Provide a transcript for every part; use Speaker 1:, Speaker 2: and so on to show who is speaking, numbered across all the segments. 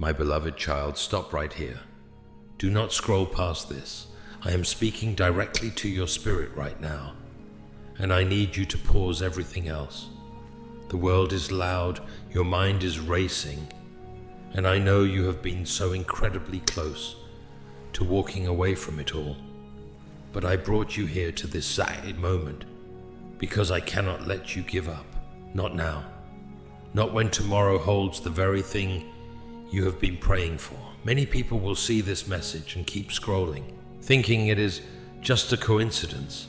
Speaker 1: My beloved child, stop right here. Do not scroll past this. I am speaking directly to your spirit right now, and I need you to pause everything else. The world is loud, your mind is racing, and I know you have been so incredibly close to walking away from it all. But I brought you here to this exact moment because I cannot let you give up. Not now. Not when tomorrow holds the very thing you have been praying for. Many people will see this message and keep scrolling, thinking it is just a coincidence.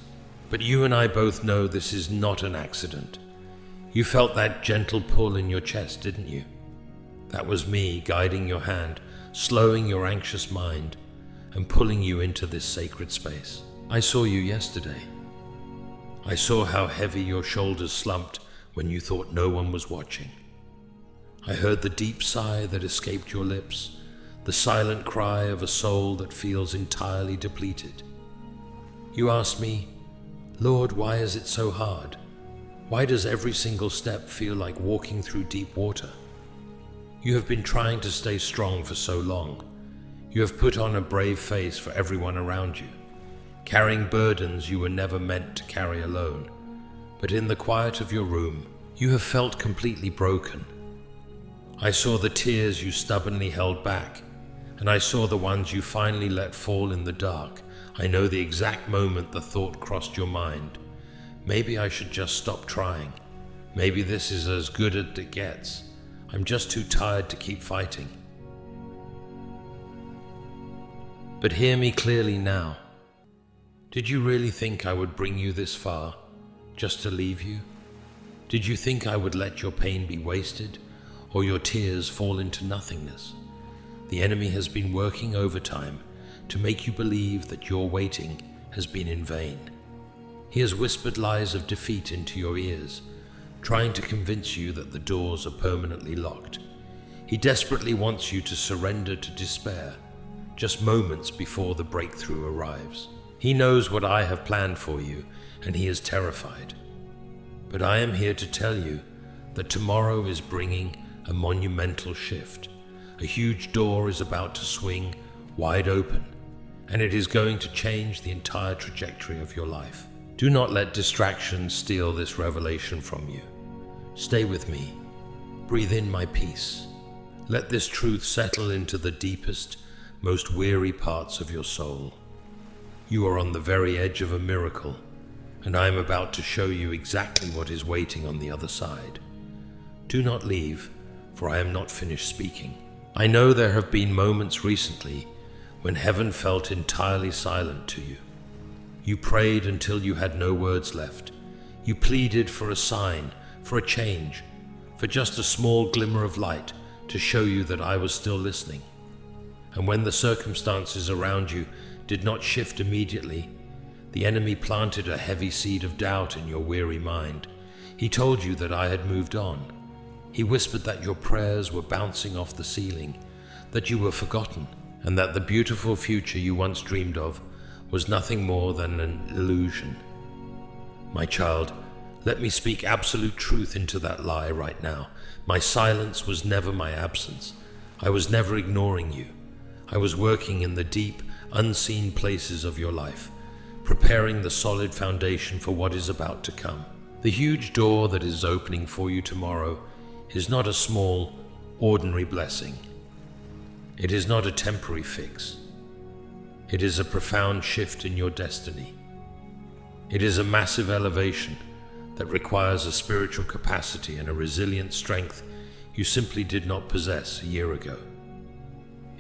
Speaker 1: But you and I both know this is not an accident. You felt that gentle pull in your chest, didn't you? That was me guiding your hand, slowing your anxious mind, and pulling you into this sacred space. I saw you yesterday. I saw how heavy your shoulders slumped when you thought no one was watching. I heard the deep sigh that escaped your lips, the silent cry of a soul that feels entirely depleted. You asked me, "Lord, why is it so hard? Why does every single step feel like walking through deep water?" You have been trying to stay strong for so long. You have put on a brave face for everyone around you, carrying burdens you were never meant to carry alone. But in the quiet of your room, you have felt completely broken. I saw the tears you stubbornly held back, and I saw the ones you finally let fall in the dark. I know the exact moment the thought crossed your mind. Maybe I should just stop trying. Maybe this is as good as it gets. I'm just too tired to keep fighting. But hear me clearly now. Did you really think I would bring you this far, just to leave you? Did you think I would let your pain be wasted, or your tears fall into nothingness? The enemy has been working overtime to make you believe that your waiting has been in vain. He has whispered lies of defeat into your ears, trying to convince you that the doors are permanently locked. He desperately wants you to surrender to despair, just moments before the breakthrough arrives. He knows what I have planned for you, and he is terrified. But I am here to tell you that tomorrow is bringing a monumental shift. A huge door is about to swing wide open, and it is going to change the entire trajectory of your life. Do not let distractions steal this revelation from you. Stay with me. Breathe in my peace. Let this truth settle into the deepest, most weary parts of your soul. You are on the very edge of a miracle, and I am about to show you exactly what is waiting on the other side. Do not leave, for I am not finished speaking. I know there have been moments recently when heaven felt entirely silent to you. You prayed until you had no words left. You pleaded for a sign, for a change, for just a small glimmer of light to show you that I was still listening. And when the circumstances around you did not shift immediately, the enemy planted a heavy seed of doubt in your weary mind. He told you that I had moved on. He whispered that your prayers were bouncing off the ceiling, that you were forgotten, and that the beautiful future you once dreamed of was nothing more than an illusion. My child, let me speak absolute truth into that lie right now. My silence was never my absence. I was never ignoring you. I was working in the deep, unseen places of your life, preparing the solid foundation for what is about to come. The huge door that is opening for you tomorrow is not a small, ordinary blessing. It is not a temporary fix. It is a profound shift in your destiny. It is a massive elevation that requires a spiritual capacity and a resilient strength you simply did not possess a year ago.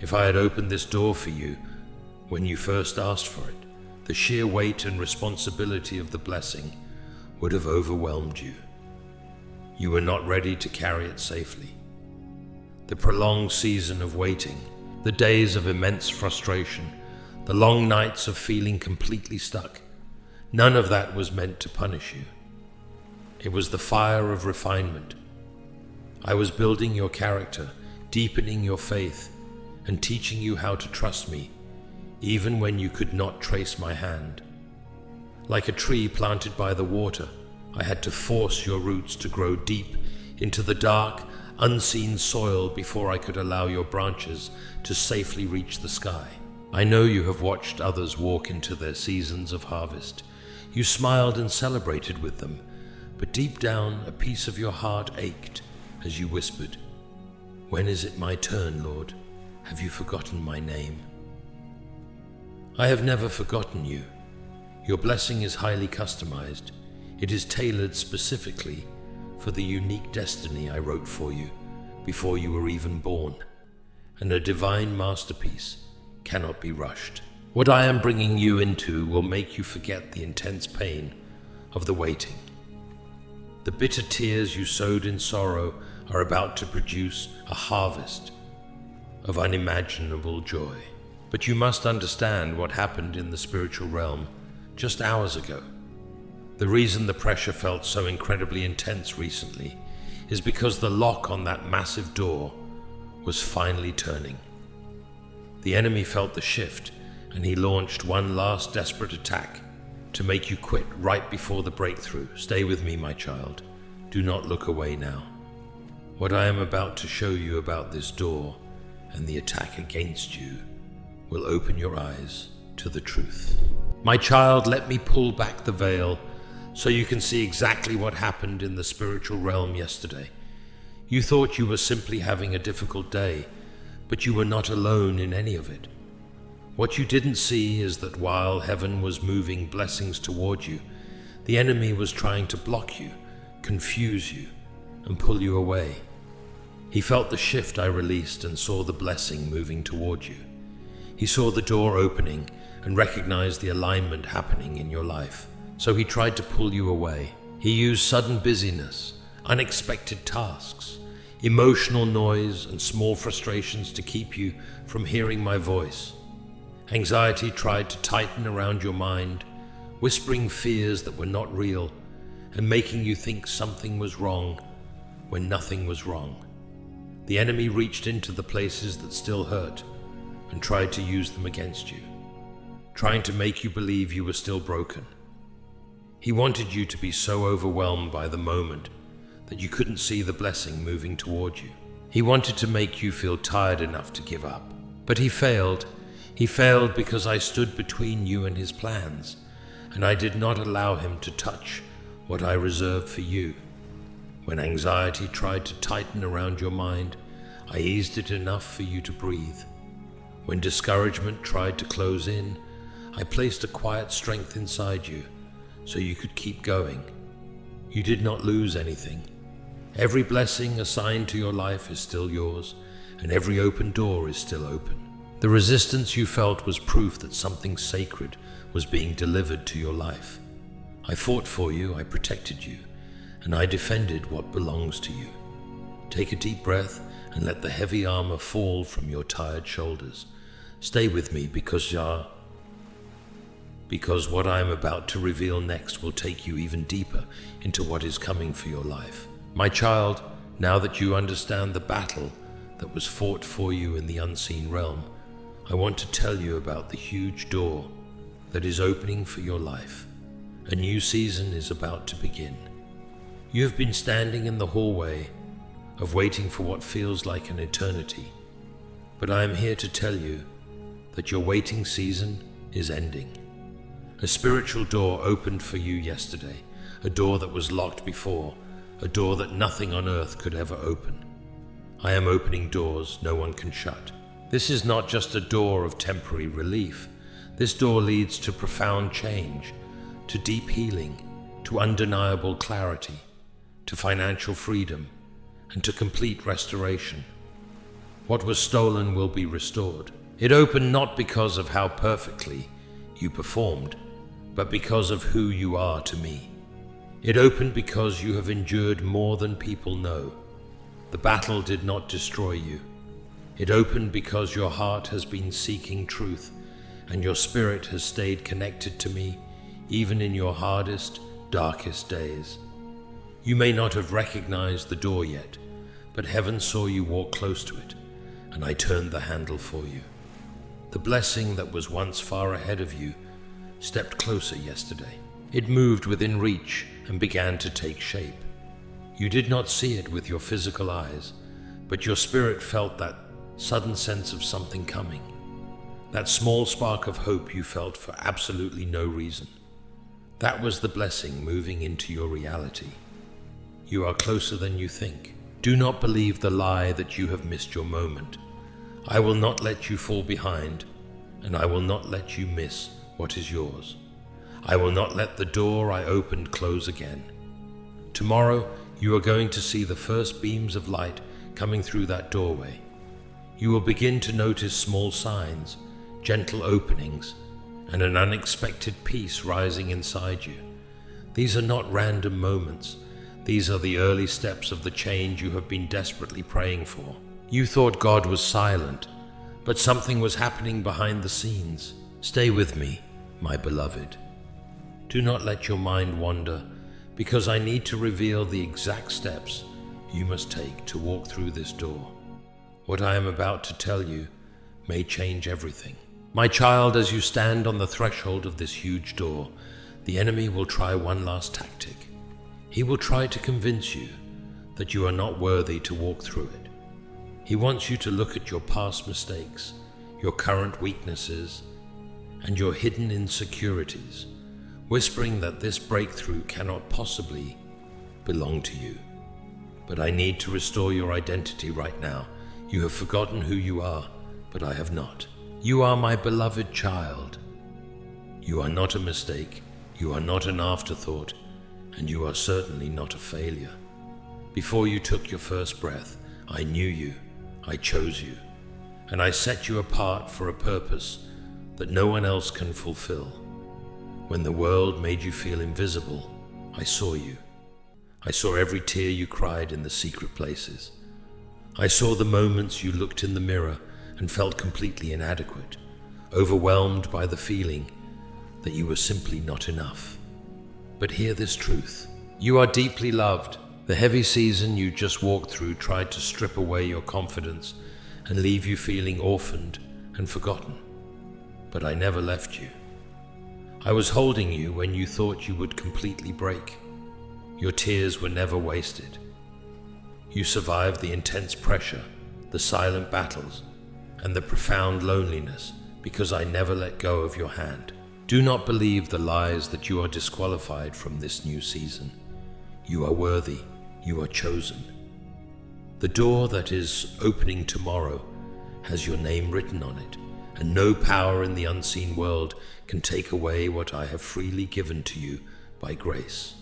Speaker 1: If I had opened this door for you when you first asked for it, the sheer weight and responsibility of the blessing would have overwhelmed you. You were not ready to carry it safely. The prolonged season of waiting, the days of immense frustration, the long nights of feeling completely stuck, none of that was meant to punish you. It was the fire of refinement. I was building your character, deepening your faith, and teaching you how to trust me, even when you could not trace my hand. Like a tree planted by the water, I had to force your roots to grow deep into the dark, unseen soil before I could allow your branches to safely reach the sky. I know you have watched others walk into their seasons of harvest. You smiled and celebrated with them, but deep down a piece of your heart ached as you whispered, "When is it my turn, Lord? Have you forgotten my name?" I have never forgotten you. Your blessing is highly customized. It is tailored specifically for the unique destiny I wrote for you before you were even born, and a divine masterpiece cannot be rushed. What I am bringing you into will make you forget the intense pain of the waiting. The bitter tears you sowed in sorrow are about to produce a harvest of unimaginable joy. But you must understand what happened in the spiritual realm just hours ago. The reason the pressure felt so incredibly intense recently is because the lock on that massive door was finally turning. The enemy felt the shift, and he launched one last desperate attack to make you quit right before the breakthrough. Stay with me, my child. Do not look away now. What I am about to show you about this door and the attack against you will open your eyes to the truth. My child, let me pull back the veil so you can see exactly what happened in the spiritual realm yesterday. You thought you were simply having a difficult day, but you were not alone in any of it. What you didn't see is that while heaven was moving blessings toward you, the enemy was trying to block you, confuse you, and pull you away. He felt the shift I released and saw the blessing moving toward you. He saw the door opening and recognized the alignment happening in your life. So he tried to pull you away. He used sudden busyness, unexpected tasks, emotional noise, and small frustrations to keep you from hearing my voice. Anxiety tried to tighten around your mind, whispering fears that were not real and making you think something was wrong when nothing was wrong. The enemy reached into the places that still hurt and tried to use them against you, trying to make you believe you were still broken. He wanted you to be so overwhelmed by the moment that you couldn't see the blessing moving toward you. He wanted to make you feel tired enough to give up. But he failed. He failed because I stood between you and his plans, and I did not allow him to touch what I reserved for you. When anxiety tried to tighten around your mind, I eased it enough for you to breathe. When discouragement tried to close in, I placed a quiet strength inside you so you could keep going. You did not lose anything. Every blessing assigned to your life is still yours, and every open door is still open. The resistance you felt was proof that something sacred was being delivered to your life. I fought for you, I protected you, and I defended what belongs to you. Take a deep breath and let the heavy armor fall from your tired shoulders. Stay with me because what I am about to reveal next will take you even deeper into what is coming for your life. My child, now that you understand the battle that was fought for you in the unseen realm, I want to tell you about the huge door that is opening for your life. A new season is about to begin. You have been standing in the hallway of waiting for what feels like an eternity, but I am here to tell you that your waiting season is ending. A spiritual door opened for you yesterday, a door that was locked before, a door that nothing on earth could ever open. I am opening doors no one can shut. This is not just a door of temporary relief. This door leads to profound change, to deep healing, to undeniable clarity, to financial freedom, and to complete restoration. What was stolen will be restored. It opened not because of how perfectly you performed, but because of who you are to me. It opened because you have endured more than people know. The battle did not destroy you. It opened because your heart has been seeking truth, and your spirit has stayed connected to me, even in your hardest, darkest days. You may not have recognized the door yet, but heaven saw you walk close to it, and I turned the handle for you. The blessing that was once far ahead of you stepped closer yesterday. It moved within reach and began to take shape. You did not see it with your physical eyes, but your spirit felt that sudden sense of something coming. That small spark of hope you felt for absolutely no reason. That was the blessing moving into your reality. You are closer than you think. Do not believe the lie that you have missed your moment. I will not let you fall behind, and I will not let you miss what is yours. I will not let the door I opened close again. Tomorrow, you are going to see the first beams of light coming through that doorway. You will begin to notice small signs, gentle openings, and an unexpected peace rising inside you. These are not random moments. These are the early steps of the change you have been desperately praying for. You thought God was silent, but something was happening behind the scenes. Stay with me, my beloved. Do not let your mind wander, because I need to reveal the exact steps you must take to walk through this door. What I am about to tell you may change everything. My child, as you stand on the threshold of this huge door, the enemy will try one last tactic. He will try to convince you that you are not worthy to walk through it. He wants you to look at your past mistakes, your current weaknesses, and your hidden insecurities, whispering that this breakthrough cannot possibly belong to you. But I need to restore your identity right now. You have forgotten who you are, but I have not. You are my beloved child. You are not a mistake. You are not an afterthought, and you are certainly not a failure. Before you took your first breath, I knew you, I chose you, and I set you apart for a purpose that no one else can fulfill. When the world made you feel invisible, I saw you. I saw every tear you cried in the secret places. I saw the moments you looked in the mirror and felt completely inadequate, overwhelmed by the feeling that you were simply not enough. But hear this truth. You are deeply loved. The heavy season you just walked through tried to strip away your confidence and leave you feeling orphaned and forgotten. But I never left you. I was holding you when you thought you would completely break. Your tears were never wasted. You survived the intense pressure, the silent battles, and the profound loneliness because I never let go of your hand. Do not believe the lies that you are disqualified from this new season. You are worthy. You are chosen. The door that is opening tomorrow has your name written on it, and no power in the unseen world can take away what I have freely given to you by grace.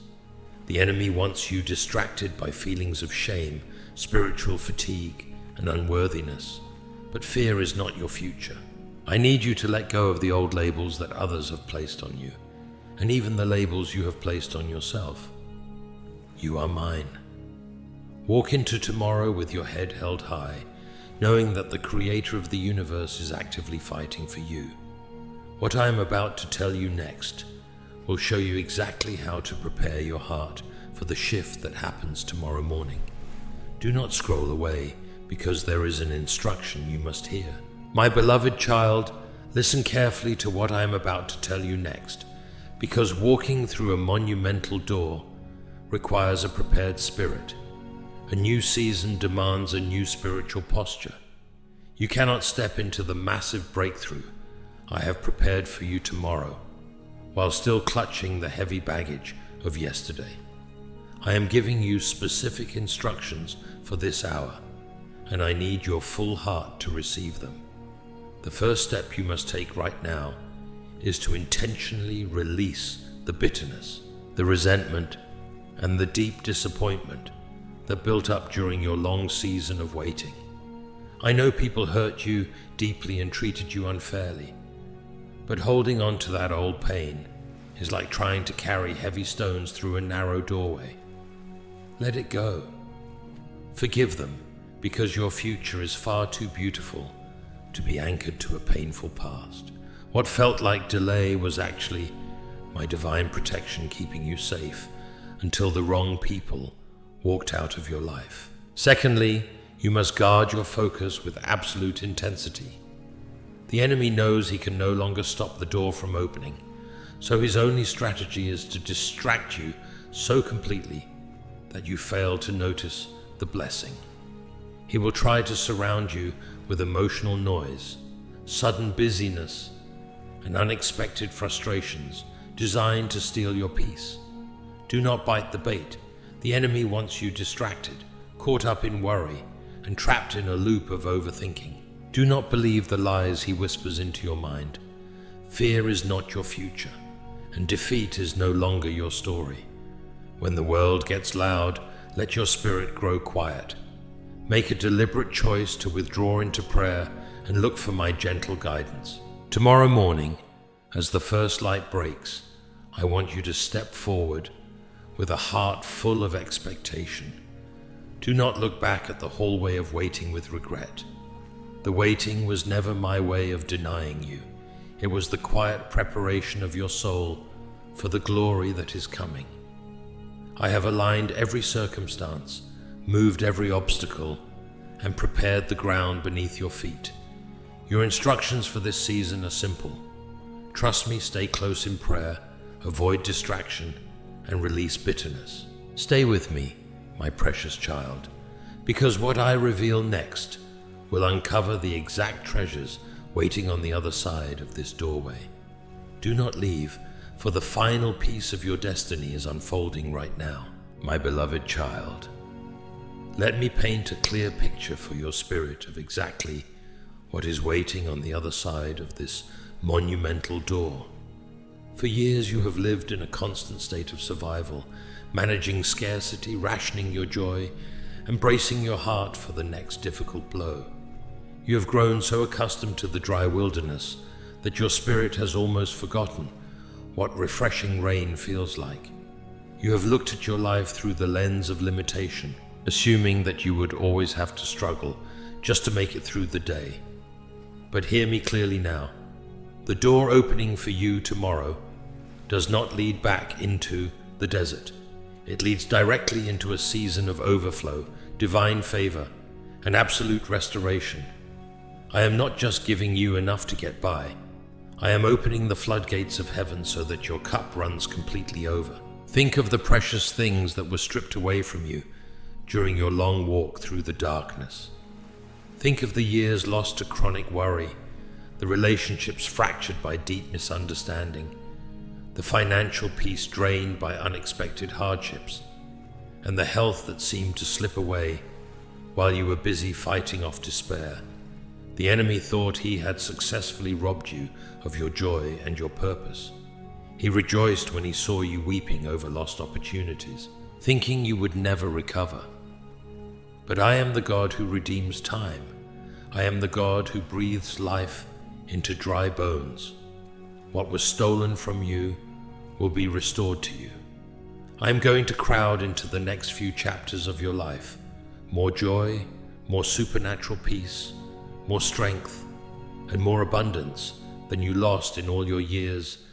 Speaker 1: The enemy wants you distracted by feelings of shame, spiritual fatigue, and unworthiness. But fear is not your future. I need you to let go of the old labels that others have placed on you, and even the labels you have placed on yourself. You are mine. Walk into tomorrow with your head held high, knowing that the Creator of the universe is actively fighting for you. What I am about to tell you next will show you exactly how to prepare your heart for the shift that happens tomorrow morning. Do not scroll away, because there is an instruction you must hear. My beloved child, listen carefully to what I am about to tell you next, because walking through a monumental door requires a prepared spirit. A new season demands a new spiritual posture. You cannot step into the massive breakthrough I have prepared for you tomorrow while still clutching the heavy baggage of yesterday. I am giving you specific instructions for this hour, and I need your full heart to receive them. The first step you must take right now is to intentionally release the bitterness, the resentment, and the deep disappointment that built up during your long season of waiting. I know people hurt you deeply and treated you unfairly, but holding on to that old pain is like trying to carry heavy stones through a narrow doorway. Let it go. Forgive them, because your future is far too beautiful to be anchored to a painful past. What felt like delay was actually my divine protection keeping you safe until the wrong people walked out of your life. Secondly, you must guard your focus with absolute intensity. The enemy knows he can no longer stop the door from opening, so his only strategy is to distract you so completely that you fail to notice the blessing. He will try to surround you with emotional noise, sudden busyness, and unexpected frustrations designed to steal your peace. Do not bite the bait. The enemy wants you distracted, caught up in worry, and trapped in a loop of overthinking. Do not believe the lies he whispers into your mind. Fear is not your future, and defeat is no longer your story. When the world gets loud, let your spirit grow quiet. Make a deliberate choice to withdraw into prayer and look for my gentle guidance. Tomorrow morning, as the first light breaks, I want you to step forward with a heart full of expectation. Do not look back at the hallway of waiting with regret. The waiting was never my way of denying you. It was the quiet preparation of your soul for the glory that is coming. I have aligned every circumstance, moved every obstacle, and prepared the ground beneath your feet. Your instructions for this season are simple. Trust me, stay close in prayer, avoid distraction, and release bitterness. Stay with me, my precious child, because what I reveal next will uncover the exact treasures waiting on the other side of this doorway. Do not leave, for the final piece of your destiny is unfolding right now, my beloved child. Let me paint a clear picture for your spirit of exactly what is waiting on the other side of this monumental door. For years you have lived in a constant state of survival, managing scarcity, rationing your joy, and bracing your heart for the next difficult blow. You have grown so accustomed to the dry wilderness that your spirit has almost forgotten what refreshing rain feels like. You have looked at your life through the lens of limitation, assuming that you would always have to struggle just to make it through the day. But hear me clearly now. The door opening for you tomorrow does not lead back into the desert. It leads directly into a season of overflow, divine favor, and absolute restoration. I am not just giving you enough to get by. I am opening the floodgates of heaven so that your cup runs completely over. Think of the precious things that were stripped away from you during your long walk through the darkness. Think of the years lost to chronic worry, the relationships fractured by deep misunderstanding, the financial peace drained by unexpected hardships, and the health that seemed to slip away while you were busy fighting off despair. The enemy thought he had successfully robbed you of your joy and your purpose. He rejoiced when he saw you weeping over lost opportunities, thinking you would never recover. But I am the God who redeems time. I am the God who breathes life into dry bones. What was stolen from you will be restored to you. I am going to crowd into the next few chapters of your life more joy, more supernatural peace, more strength, and more abundance than you lost in all your years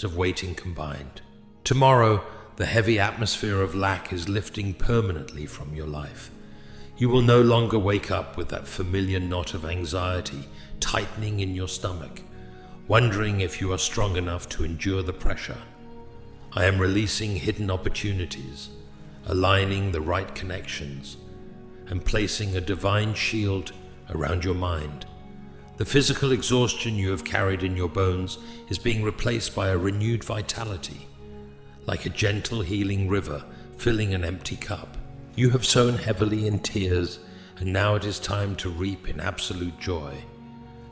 Speaker 1: of waiting combined. Tomorrow, the heavy atmosphere of lack is lifting permanently from your life. You will no longer wake up with that familiar knot of anxiety tightening in your stomach, wondering if you are strong enough to endure the pressure. I am releasing hidden opportunities, aligning the right connections, and placing a divine shield around your mind. The physical exhaustion you have carried in your bones is being replaced by a renewed vitality, like a gentle healing river filling an empty cup. You have sown heavily in tears, and now it is time to reap in absolute joy.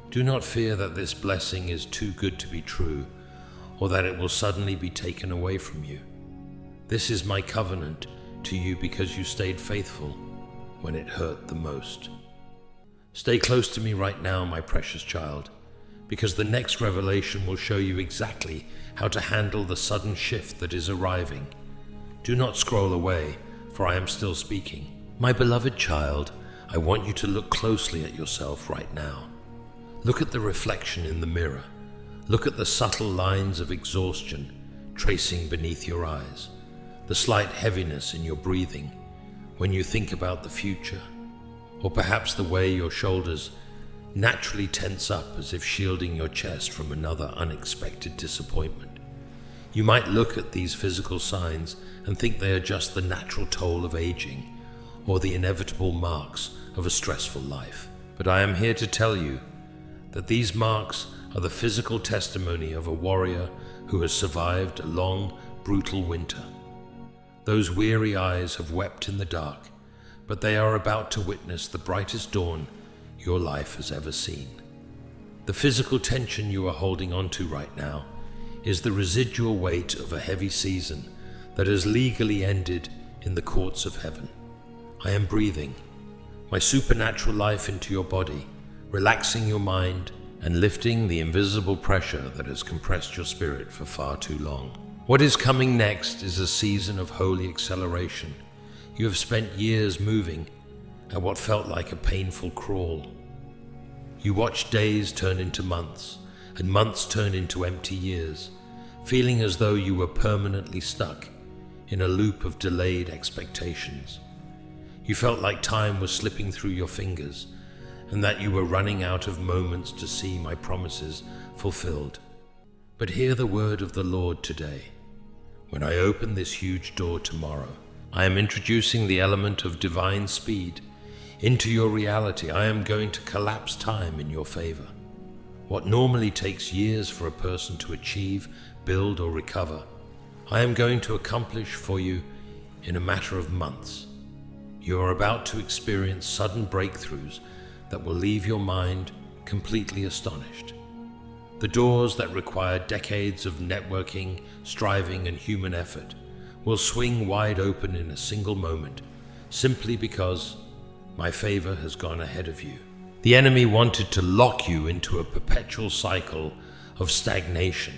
Speaker 1: Do not fear that this blessing is too good to be true, or that it will suddenly be taken away from you. This is my covenant to you because you stayed faithful when it hurt the most. Stay close to me right now, my precious child, because the next revelation will show you exactly how to handle the sudden shift that is arriving. Do not scroll away, for I am still speaking. My beloved child, I want you to look closely at yourself right now. Look at the reflection in the mirror. Look at the subtle lines of exhaustion tracing beneath your eyes, the slight heaviness in your breathing when you think about the future, or perhaps the way your shoulders naturally tense up as if shielding your chest from another unexpected disappointment. You might look at these physical signs and think they are just the natural toll of aging, or the inevitable marks of a stressful life. But I am here to tell you that these marks are the physical testimony of a warrior who has survived a long, brutal winter. Those weary eyes have wept in the dark, but they are about to witness the brightest dawn your life has ever seen. The physical tension you are holding onto right now is the residual weight of a heavy season that has legally ended in the courts of heaven. I am breathing my supernatural life into your body, relaxing your mind and lifting the invisible pressure that has compressed your spirit for far too long. What is coming next is a season of holy acceleration. You have spent years moving at what felt like a painful crawl. You watched days turn into months, and months turn into empty years, feeling as though you were permanently stuck in a loop of delayed expectations. You felt like time was slipping through your fingers, and that you were running out of moments to see my promises fulfilled. But hear the word of the Lord today. When I open this huge door tomorrow, I am introducing the element of divine speed into your reality. I am going to collapse time in your favor. What normally takes years for a person to achieve, build, or recover, I am going to accomplish for you in a matter of months. You are about to experience sudden breakthroughs that will leave your mind completely astonished. The doors that require decades of networking, striving, and human effort will swing wide open in a single moment, simply because my favor has gone ahead of you. The enemy wanted to lock you into a perpetual cycle of stagnation,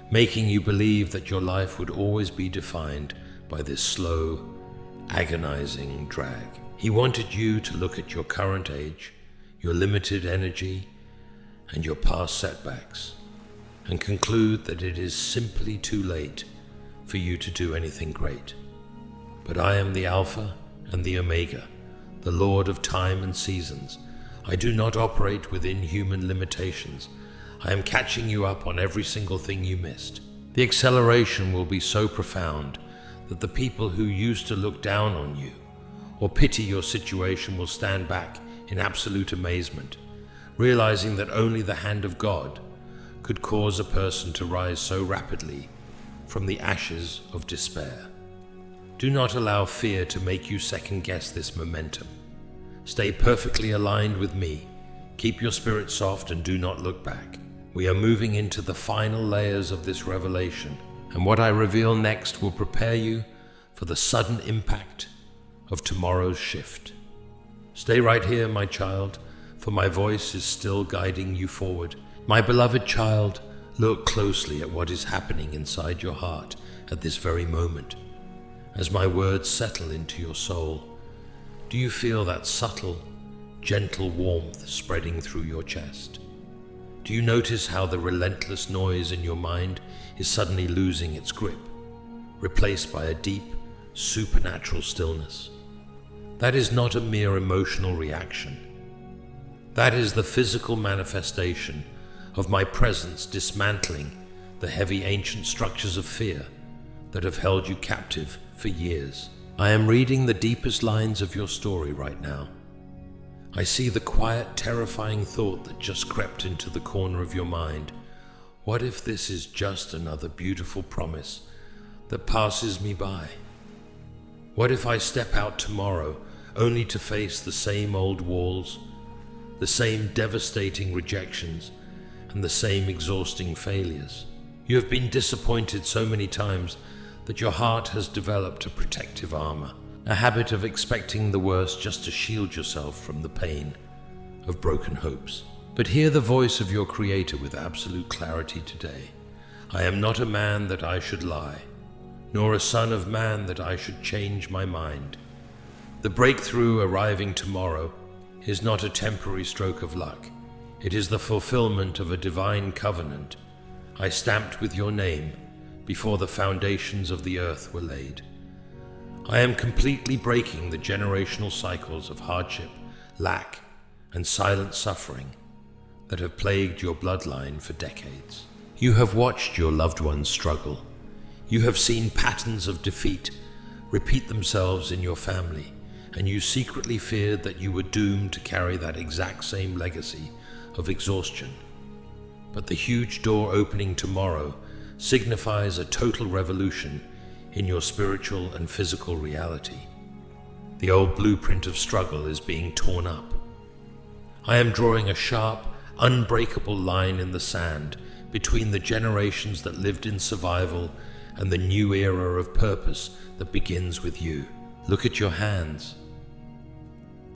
Speaker 1: making you believe that your life would always be defined by this slow, agonizing drag. He wanted you to look at your current age, your limited energy, and your past setbacks, and conclude that it is simply too late for you to do anything great. But I am the Alpha and the Omega, the Lord of time and seasons. I do not operate within human limitations. I am catching you up on every single thing you missed. The acceleration will be so profound that the people who used to look down on you or pity your situation will stand back in absolute amazement, realizing that only the hand of God could cause a person to rise so rapidly from the ashes of despair. Do not allow fear to make you second-guess this momentum. Stay perfectly aligned with me. Keep your spirit soft and do not look back. We are moving into the final layers of this revelation, and what I reveal next will prepare you for the sudden impact of tomorrow's shift. Stay right here, my child, for my voice is still guiding you forward. My beloved child, look closely at what is happening inside your heart at this very moment. As my words settle into your soul, do you feel that subtle, gentle warmth spreading through your chest? Do you notice how the relentless noise in your mind is suddenly losing its grip, replaced by a deep, supernatural stillness? That is not a mere emotional reaction. That is the physical manifestation of my presence dismantling the heavy ancient structures of fear that have held you captive for years. I am reading the deepest lines of your story right now. I see the quiet, terrifying thought that just crept into the corner of your mind. What if this is just another beautiful promise that passes me by? What if I step out tomorrow only to face the same old walls, the same devastating rejections, and the same exhausting failures? You have been disappointed so many times that your heart has developed a protective armor, a habit of expecting the worst just to shield yourself from the pain of broken hopes. But hear the voice of your Creator with absolute clarity today. I am not a man that I should lie, nor a son of man that I should change my mind. The breakthrough arriving tomorrow is not a temporary stroke of luck. It is the fulfillment of a divine covenant I stamped with your name before the foundations of the earth were laid. I am completely breaking the generational cycles of hardship, lack, and silent suffering that have plagued your bloodline for decades. You have watched your loved ones struggle. You have seen patterns of defeat repeat themselves in your family, and you secretly feared that you were doomed to carry that exact same legacy of exhaustion. But the huge door opening tomorrow signifies a total revolution in your spiritual and physical reality. The old blueprint of struggle is being torn up. I am drawing a sharp, unbreakable line in the sand between the generations that lived in survival and the new era of purpose that begins with you. Look at your hands.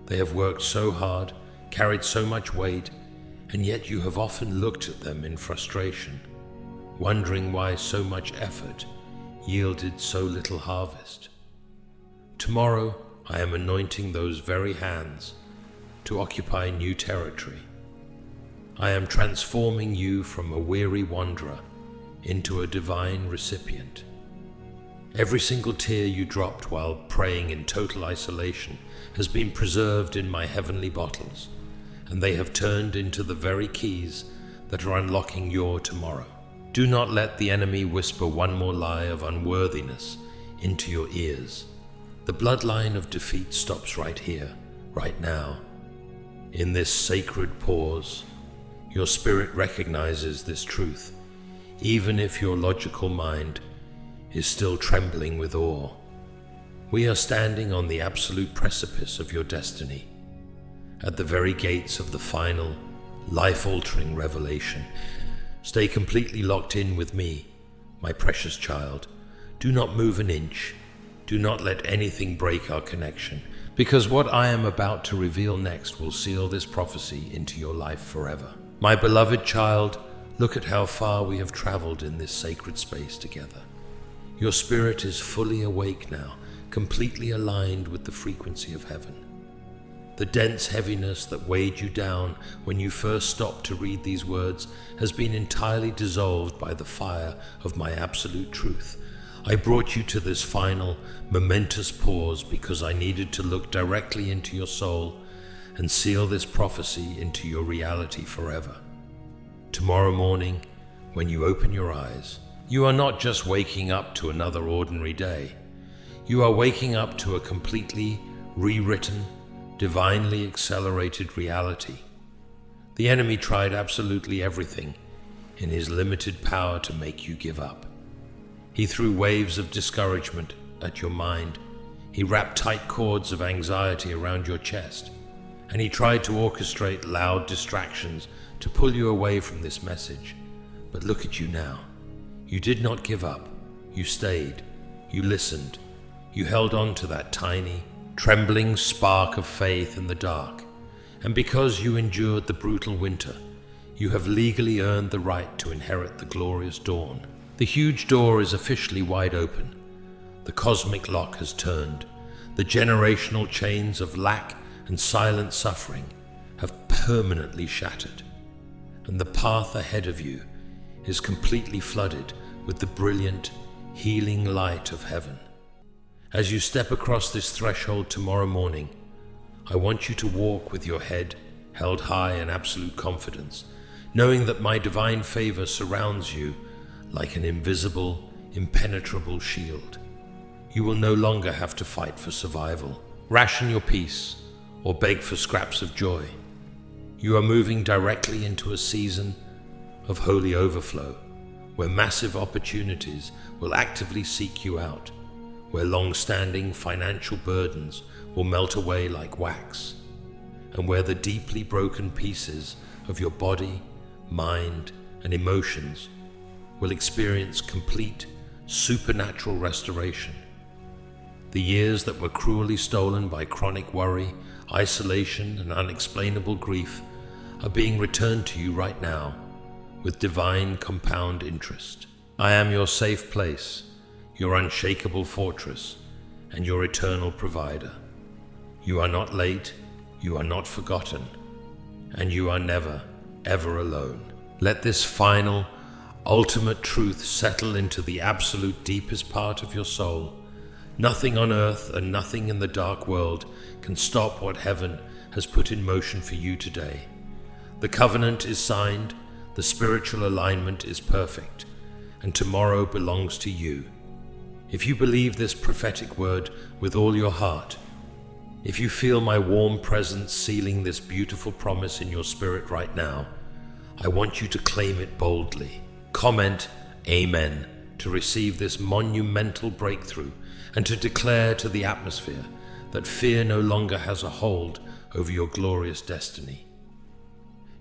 Speaker 1: They have worked so hard, carried so much weight, and yet you have often looked at them in frustration, wondering why so much effort yielded so little harvest. Tomorrow, I am anointing those very hands to occupy new territory. I am transforming you from a weary wanderer into a divine recipient. Every single tear you dropped while praying in total isolation has been preserved in my heavenly bottles, and they have turned into the very keys that are unlocking your tomorrow. Do not let the enemy whisper one more lie of unworthiness into your ears. The bloodline of defeat stops right here, right now. In this sacred pause, your spirit recognizes this truth, even if your logical mind is still trembling with awe. We are standing on the absolute precipice of your destiny, at the very gates of the final, life-altering revelation. Stay completely locked in with me, my precious child. Do not move an inch. Do not let anything break our connection, because what I am about to reveal next will seal this prophecy into your life forever. My beloved child, look at how far we have traveled in this sacred space together. Your spirit is fully awake now, completely aligned with the frequency of heaven. The dense heaviness that weighed you down when you first stopped to read these words has been entirely dissolved by the fire of my absolute truth. I brought you to this final, momentous pause because I needed to look directly into your soul and seal this prophecy into your reality forever. Tomorrow morning, when you open your eyes, you are not just waking up to another ordinary day. You are waking up to a completely rewritten, divinely accelerated reality. The enemy tried absolutely everything in his limited power to make you give up. He threw waves of discouragement at your mind. He wrapped tight cords of anxiety around your chest, and he tried to orchestrate loud distractions to pull you away from this message. But look at you now. You did not give up. You stayed. You listened. You held on to that tiny, trembling spark of faith in the dark. And because you endured the brutal winter, you have legally earned the right to inherit the glorious dawn. The huge door is officially wide open. The cosmic lock has turned. The generational chains of lack and silent suffering have permanently shattered. And the path ahead of you is completely flooded with the brilliant, healing light of heaven. As you step across this threshold tomorrow morning, I want you to walk with your head held high in absolute confidence, knowing that my divine favor surrounds you like an invisible, impenetrable shield. You will no longer have to fight for survival, ration your peace, or beg for scraps of joy. You are moving directly into a season of holy overflow, where massive opportunities will actively seek you out, where long-standing financial burdens will melt away like wax, and where the deeply broken pieces of your body, mind, and emotions will experience complete, supernatural restoration. The years that were cruelly stolen by chronic worry, isolation, and unexplainable grief are being returned to you right now with divine compound interest. I am your safe place, your unshakable fortress, and your eternal provider. You are not late, you are not forgotten, and you are never, ever alone. Let this final, ultimate truth settle into the absolute deepest part of your soul. Nothing on earth and nothing in the dark world can stop what heaven has put in motion for you today. The covenant is signed, the spiritual alignment is perfect, and tomorrow belongs to you. If you believe this prophetic word with all your heart, If you feel my warm presence sealing this beautiful promise in your spirit right now, I want you to claim it boldly. Comment Amen to receive this monumental breakthrough and to declare to the atmosphere that fear no longer has a hold over your glorious destiny.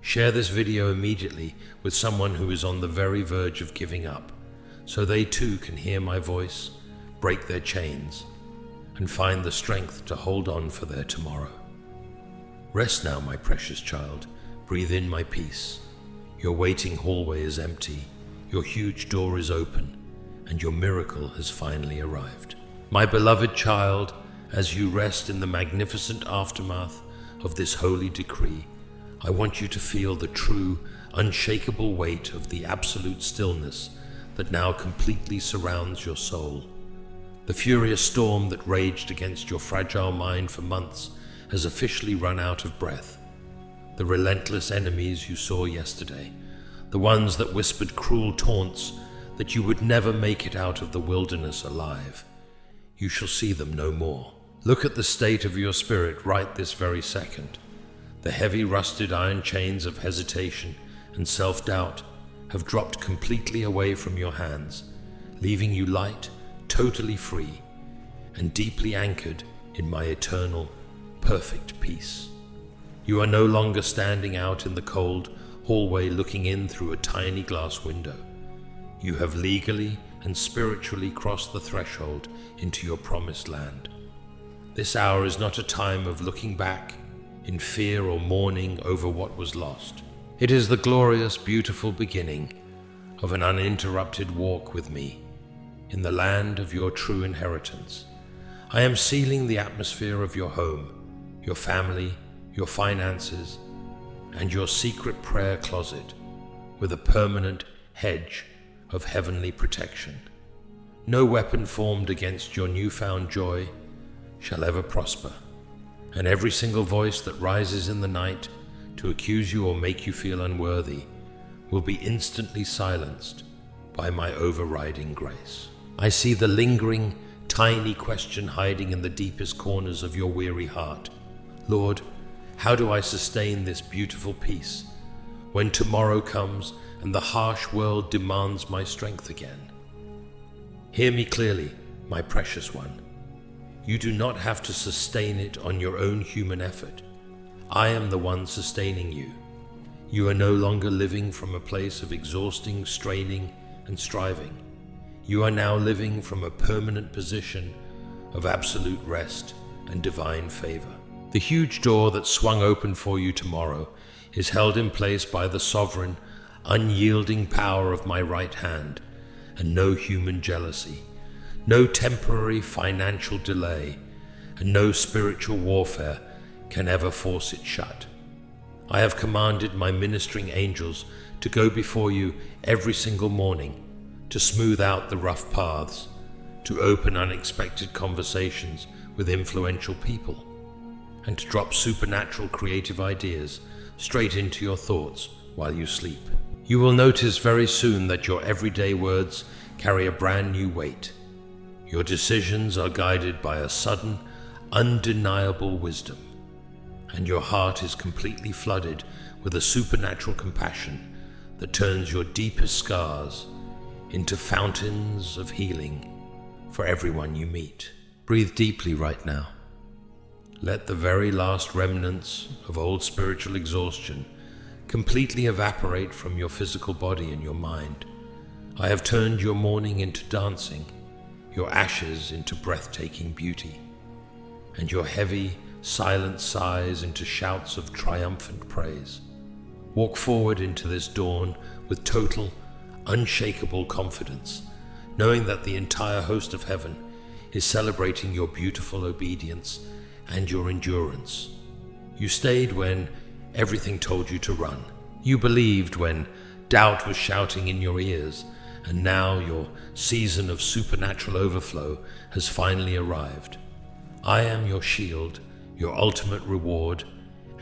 Speaker 1: Share this video immediately with someone who is on the very verge of giving up, so they too can hear my voice, break their chains, and find the strength to hold on for their tomorrow. Rest now, my precious child. Breathe in my peace. Your waiting hallway is empty, your huge door is open, and your miracle has finally arrived. My beloved child, as you rest in the magnificent aftermath of this holy decree, I want you to feel the true, unshakable weight of the absolute stillness that now completely surrounds your soul. The furious storm that raged against your fragile mind for months has officially run out of breath. The relentless enemies you saw yesterday, the ones that whispered cruel taunts that you would never make it out of the wilderness alive, you shall see them no more. Look at the state of your spirit right this very second. The heavy rusted iron chains of hesitation and self-doubt have dropped completely away from your hands, leaving you light, totally free, and deeply anchored in my eternal, perfect peace. You are no longer standing out in the cold hallway looking in through a tiny glass window. You have legally and spiritually crossed the threshold into your promised land. This hour is not a time of looking back in fear or mourning over what was lost. It is the glorious, beautiful beginning of an uninterrupted walk with me in the land of your true inheritance. I am sealing the atmosphere of your home, your family, your finances, and your secret prayer closet with a permanent hedge of heavenly protection. No weapon formed against your newfound joy shall ever prosper, and every single voice that rises in the night to accuse you or make you feel unworthy will be instantly silenced by my overriding grace. I see the lingering, tiny question hiding in the deepest corners of your weary heart. Lord, how do I sustain this beautiful peace when tomorrow comes and the harsh world demands my strength again? Hear me clearly, my precious one. You do not have to sustain it on your own human effort. I am the one sustaining you. You are no longer living from a place of exhausting, straining, and striving. You are now living from a permanent position of absolute rest and divine favor. The huge door that swung open for you tomorrow is held in place by the sovereign, unyielding power of my right hand, and no human jealousy, no temporary financial delay, and no spiritual warfare can ever force it shut. I have commanded my ministering angels to go before you every single morning, to smooth out the rough paths, to open unexpected conversations with influential people, and to drop supernatural creative ideas straight into your thoughts while you sleep. You will notice very soon that your everyday words carry a brand new weight. Your decisions are guided by a sudden, undeniable wisdom, and your heart is completely flooded with a supernatural compassion that turns your deepest scars into fountains of healing for everyone you meet. Breathe deeply right now. Let the very last remnants of old spiritual exhaustion completely evaporate from your physical body and your mind. I have turned your mourning into dancing, your ashes into breathtaking beauty, and your heavy, silent sighs into shouts of triumphant praise. Walk forward into this dawn with total, unshakable confidence, knowing that the entire host of heaven is celebrating your beautiful obedience and your endurance. You stayed when everything told you to run. You believed when doubt was shouting in your ears, and now your season of supernatural overflow has finally arrived. I am your shield, your ultimate reward,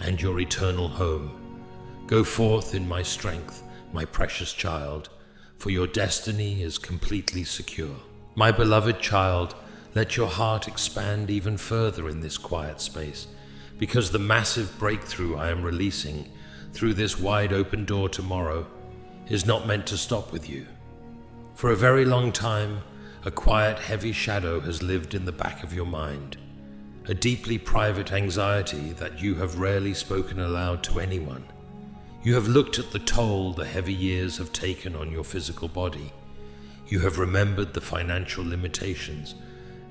Speaker 1: and your eternal home. Go forth in my strength, my precious child, for your destiny is completely secure. My beloved child, Let your heart expand even further in this quiet space, because the massive breakthrough I am releasing through this wide open door tomorrow is not meant to stop with you. For a very long time, a quiet, heavy shadow has lived in the back of your mind, a deeply private anxiety that you have rarely spoken aloud to anyone. You have looked at the toll the heavy years have taken on your physical body. You have remembered the financial limitations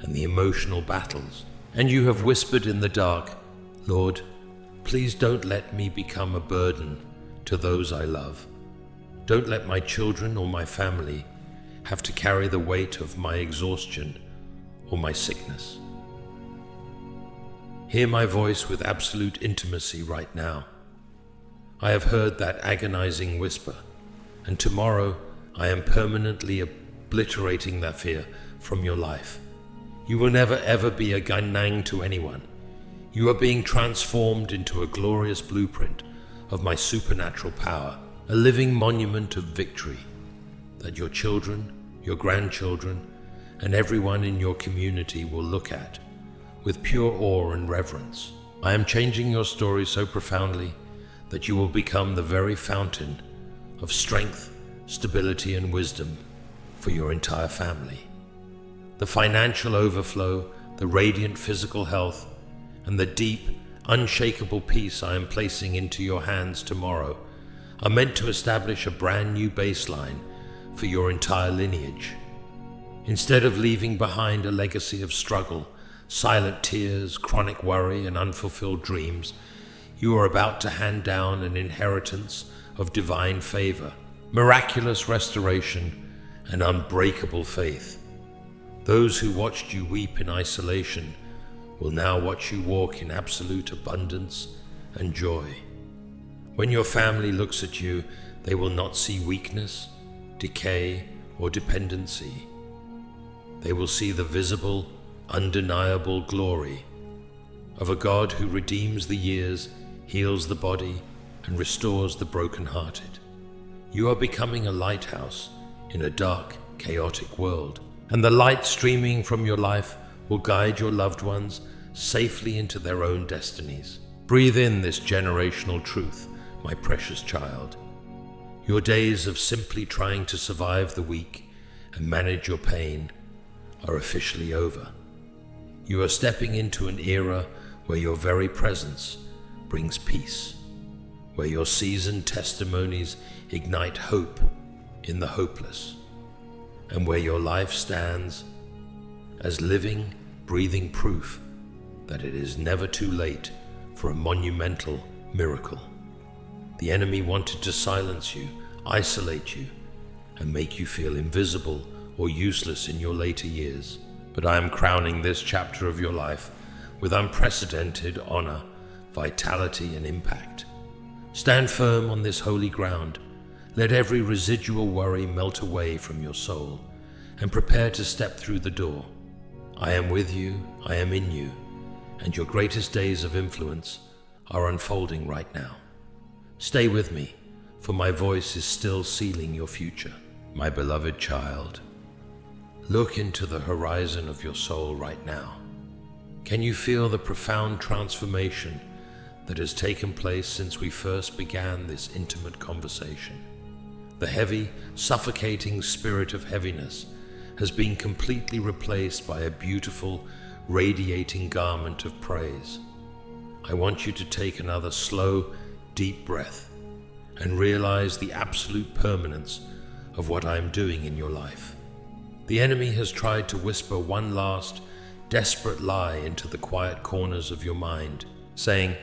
Speaker 1: and the emotional battles, and you have whispered in the dark, "Lord, please don't let me become a burden to those I love. Don't let my children or my family have to carry the weight of my exhaustion or my sickness." Hear my voice with absolute intimacy right now. I have heard that agonizing whisper, and tomorrow I am permanently obliterating that fear from your life. You will never ever be a ganang to anyone. You are being transformed into a glorious blueprint of my supernatural power, a living monument of victory that your children, your grandchildren, and everyone in your community will look at with pure awe and reverence. I am changing your story so profoundly that you will become the very fountain of strength, stability, and wisdom for your entire family. The financial overflow, the radiant physical health, and the deep, unshakable peace I am placing into your hands tomorrow are meant to establish a brand new baseline for your entire lineage. Instead of leaving behind a legacy of struggle, silent tears, chronic worry, and unfulfilled dreams, you are about to hand down an inheritance of divine favor, miraculous restoration, and unbreakable faith. Those who watched you weep in isolation will now watch you walk in absolute abundance and joy. When your family looks at you, they will not see weakness, decay, or dependency. They will see the visible, undeniable glory of a God who redeems the years, heals the body, and restores the brokenhearted. You are becoming a lighthouse in a dark, chaotic world, and the light streaming from your life will guide your loved ones safely into their own destinies. Breathe in this generational truth, my precious child. Your days of simply trying to survive the week and manage your pain are officially over. You are stepping into an era where your very presence brings peace, where your seasoned testimonies ignite hope in the hopeless, and where your life stands as living, breathing proof that it is never too late for a monumental miracle. The enemy wanted to silence you, isolate you, and make you feel invisible or useless in your later years. But I am crowning this chapter of your life with unprecedented honor, vitality, and impact. Stand firm on this holy ground. Let every residual worry melt away from your soul, and prepare to step through the door. I am with you, I am in you, and your greatest days of influence are unfolding right now. Stay with me, for my voice is still sealing your future. My beloved child, look into the horizon of your soul right now. Can you feel the profound transformation that has taken place since we first began this intimate conversation? The heavy, suffocating spirit of heaviness has been completely replaced by a beautiful, radiating garment of praise. I want you to take another slow, deep breath and realize the absolute permanence of what I am doing in your life. The enemy has tried to whisper one last, desperate lie into the quiet corners of your mind, saying,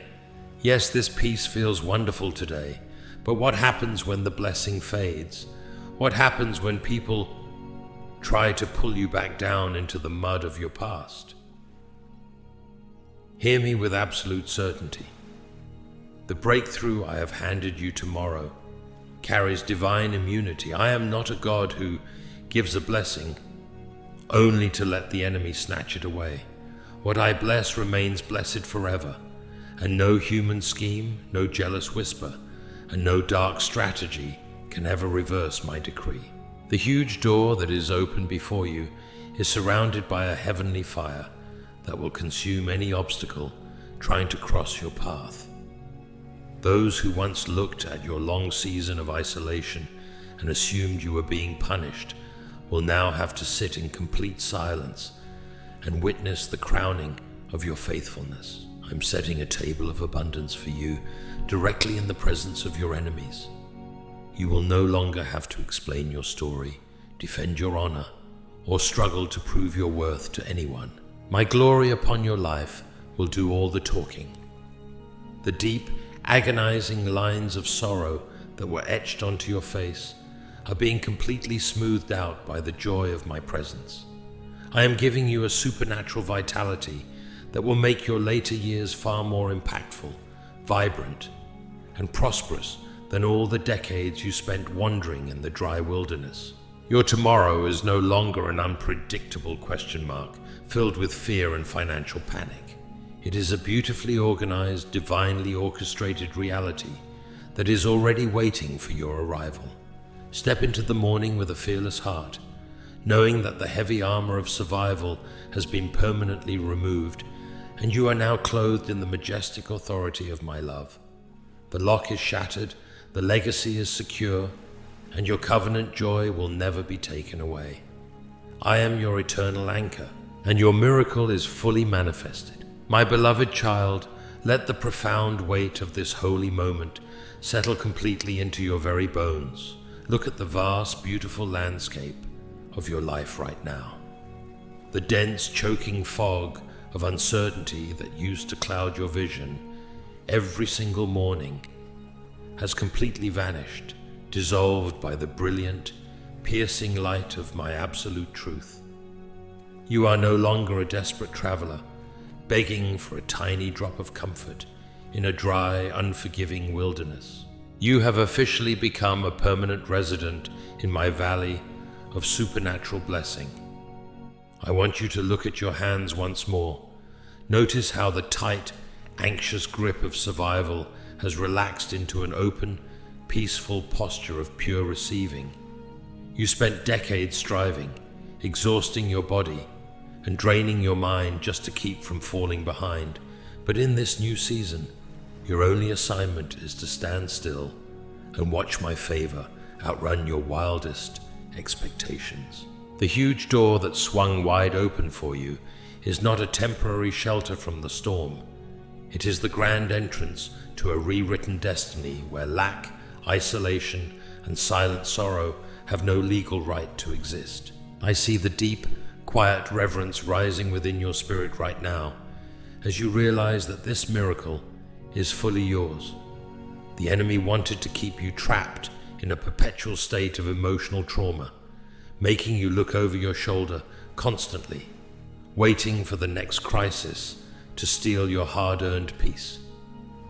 Speaker 1: "Yes, this peace feels wonderful today, but what happens when the blessing fades? What happens when people try to pull you back down into the mud of your past?" Hear me with absolute certainty. The breakthrough I have handed you tomorrow carries divine immunity. I am not a God who gives a blessing only to let the enemy snatch it away. What I bless remains blessed forever, and no human scheme, no jealous whisper, and no dark strategy can ever reverse my decree. The huge door that is open before you is surrounded by a heavenly fire that will consume any obstacle trying to cross your path. Those who once looked at your long season of isolation and assumed you were being punished will now have to sit in complete silence and witness the crowning of your faithfulness. I'm setting a table of abundance for you directly in the presence of your enemies. You will no longer have to explain your story, defend your honor, or struggle to prove your worth to anyone. My glory upon your life will do all the talking. The deep, agonizing lines of sorrow that were etched onto your face are being completely smoothed out by the joy of my presence. I am giving you a supernatural vitality that will make your later years far more impactful, vibrant, and prosperous than all the decades you spent wandering in the dry wilderness. Your tomorrow is no longer an unpredictable question mark filled with fear and financial panic. It is a beautifully organized, divinely orchestrated reality that is already waiting for your arrival. Step into the morning with a fearless heart, knowing that the heavy armor of survival has been permanently removed, and you are now clothed in the majestic authority of my love. The lock is shattered, the legacy is secure, and your covenant joy will never be taken away. I am your eternal anchor, and your miracle is fully manifested. My beloved child, let the profound weight of this holy moment settle completely into your very bones. Look at the vast, beautiful landscape of your life right now. The dense, choking fog of uncertainty that used to cloud your vision every single morning has completely vanished, dissolved by the brilliant, piercing light of my absolute truth. You are no longer a desperate traveler, begging for a tiny drop of comfort in a dry, unforgiving wilderness. You have officially become a permanent resident in my valley of supernatural blessing. I want you to look at your hands once more. Notice how the tight, anxious grip of survival has relaxed into an open, peaceful posture of pure receiving. You spent decades striving, exhausting your body, and draining your mind just to keep from falling behind. But in this new season, your only assignment is to stand still and watch my favor outrun your wildest expectations. The huge door that swung wide open for you is not a temporary shelter from the storm. It is the grand entrance to a rewritten destiny where lack, isolation, and silent sorrow have no legal right to exist. I see the deep, quiet reverence rising within your spirit right now as you realize that this miracle is fully yours. The enemy wanted to keep you trapped in a perpetual state of emotional trauma, making you look over your shoulder constantly, waiting for the next crisis to steal your hard-earned peace.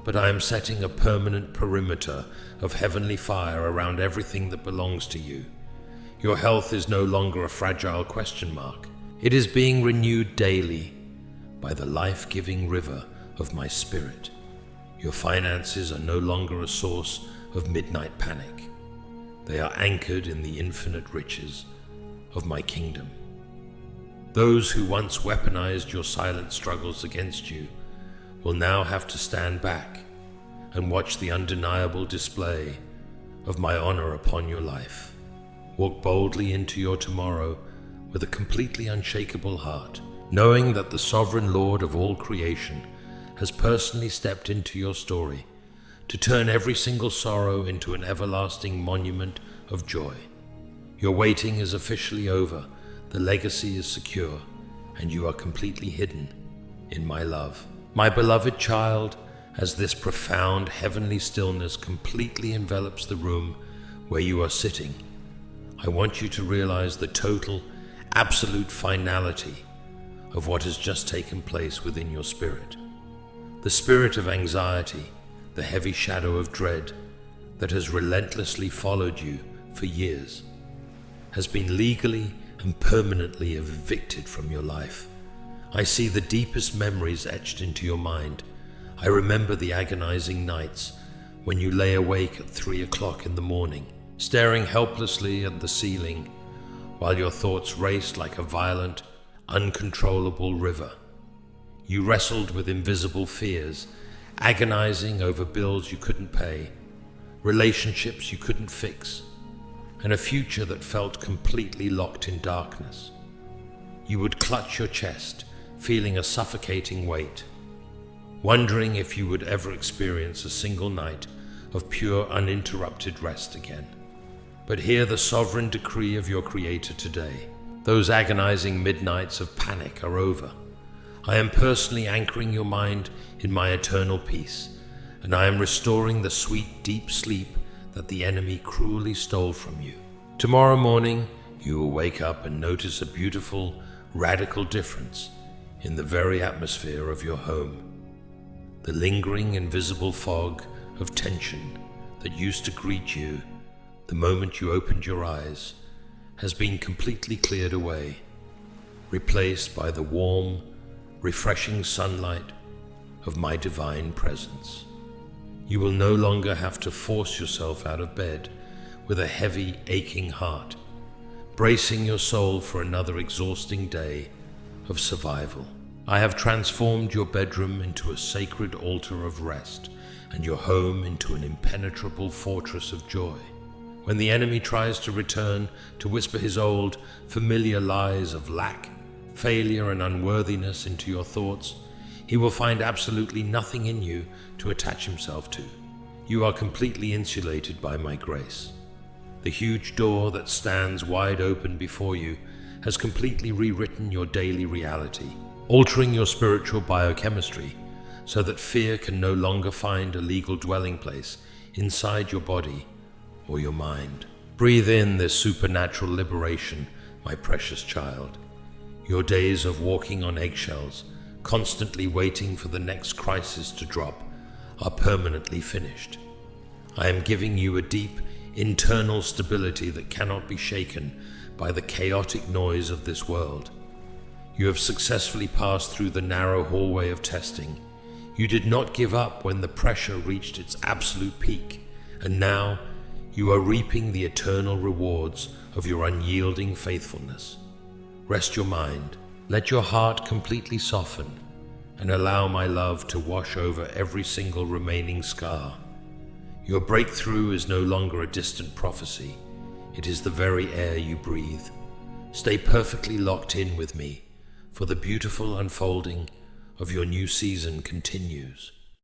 Speaker 1: But I am setting a permanent perimeter of heavenly fire around everything that belongs to you. Your health is no longer a fragile question mark. It is being renewed daily by the life-giving river of my spirit. Your finances are no longer a source of midnight panic. They are anchored in the infinite riches of my kingdom. Those who once weaponized your silent struggles against you will now have to stand back and watch the undeniable display of my honor upon your life. Walk boldly into your tomorrow with a completely unshakable heart, knowing that the sovereign Lord of all creation has personally stepped into your story to turn every single sorrow into an everlasting monument of joy. Your waiting is officially over, the legacy is secure, and you are completely hidden in my love. My beloved child, as this profound heavenly stillness completely envelops the room where you are sitting, I want you to realize the total, absolute finality of what has just taken place within your spirit. The spirit of anxiety, the heavy shadow of dread that has relentlessly followed you for years, has been legally and permanently evicted from your life. I see the deepest memories etched into your mind. I remember the agonizing nights when you lay awake at 3 o'clock in the morning, staring helplessly at the ceiling, while your thoughts raced like a violent, uncontrollable river. You wrestled with invisible fears, agonizing over bills you couldn't pay, relationships you couldn't fix, and a future that felt completely locked in darkness. You would clutch your chest, feeling a suffocating weight, wondering if you would ever experience a single night of pure, uninterrupted rest again. But hear the sovereign decree of your Creator today. Those agonizing midnights of panic are over. I am personally anchoring your mind in my eternal peace, and I am restoring the sweet, deep sleep that the enemy cruelly stole from you. Tomorrow morning, you will wake up and notice a beautiful, radical difference in the very atmosphere of your home. The lingering, invisible fog of tension that used to greet you the moment you opened your eyes has been completely cleared away, replaced by the warm, refreshing sunlight of my divine presence. You will no longer have to force yourself out of bed with a heavy, aching heart, bracing your soul for another exhausting day of survival. I have transformed your bedroom into a sacred altar of rest and your home into an impenetrable fortress of joy. When the enemy tries to return to whisper his old, familiar lies of lack, failure, and unworthiness into your thoughts, he will find absolutely nothing in you to attach himself to. You are completely insulated by my grace. The huge door that stands wide open before you has completely rewritten your daily reality, altering your spiritual biochemistry so that fear can no longer find a legal dwelling place inside your body or your mind. Breathe in this supernatural liberation, my precious child. Your days of walking on eggshells, constantly waiting for the next crisis to drop, are permanently finished. I am giving you a deep, internal stability that cannot be shaken by the chaotic noise of this world. You have successfully passed through the narrow hallway of testing. You did not give up when the pressure reached its absolute peak, and now you are reaping the eternal rewards of your unyielding faithfulness. Rest your mind, let your heart completely soften, and allow my love to wash over every single remaining scar. Your breakthrough is no longer a distant prophecy. It is the very air you breathe. Stay perfectly locked in with me, for the beautiful unfolding of your new season continues.